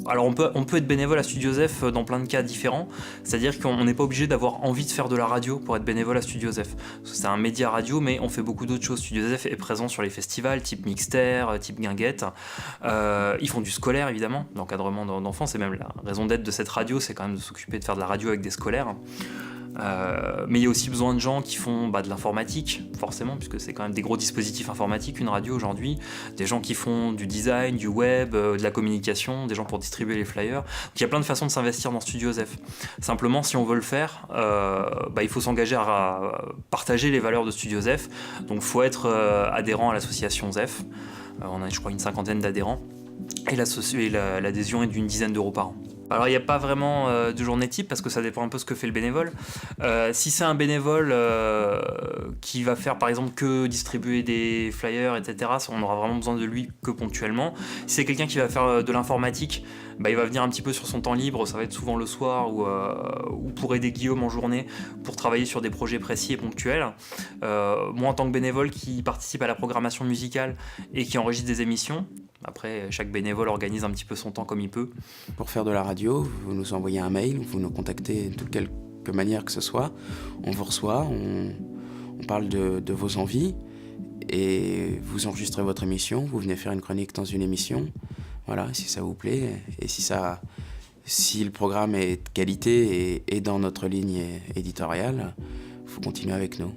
Alors on peut être bénévole à Studio Zef dans plein de cas différents, c'est-à-dire qu'on n'est pas obligé d'avoir envie de faire de la radio pour être bénévole à Studio Zef. C'est un média radio, mais on fait beaucoup d'autres choses. Studio Zef est présent sur les festivals type Mixter, type Guinguette. Ils font du scolaire évidemment, l'encadrement d'enfants, c'est même la raison d'être de cette radio, c'est quand même de s'occuper de faire de la radio avec des scolaires. Mais il y a aussi besoin de gens qui font de l'informatique, forcément, puisque c'est quand même des gros dispositifs informatiques, une radio aujourd'hui, des gens qui font du design, du web, de la communication, des gens pour distribuer les flyers. Donc il y a plein de façons de s'investir dans Studio Zef. Simplement, si on veut le faire, il faut s'engager à partager les valeurs de Studio Zef. Donc il faut être adhérent à l'association Zef. On a, je crois, une 50aine d'adhérents. Et l'adhésion est d'une dizaine d'euros par an. Alors il n'y a pas vraiment de journée type parce que ça dépend un peu de ce que fait le bénévole. Si c'est un bénévole qui va faire par exemple que distribuer des flyers, etc., on aura vraiment besoin de lui que ponctuellement. Si c'est quelqu'un qui va faire de l'informatique, il va venir un petit peu sur son temps libre, ça va être souvent le soir ou pour aider Guillaume en journée pour travailler sur des projets précis et ponctuels. Moi en tant que bénévole qui participe à la programmation musicale et qui enregistre des émissions, après, chaque bénévole organise un petit peu son temps comme il peut. Pour faire de la radio, vous nous envoyez un mail, vous nous contactez de quelque manière que ce soit. On vous reçoit, on parle de vos envies et vous enregistrez votre émission, vous venez faire une chronique dans une émission. Voilà, si ça vous plaît et si le programme est de qualité et dans notre ligne éditoriale, vous continuez avec nous.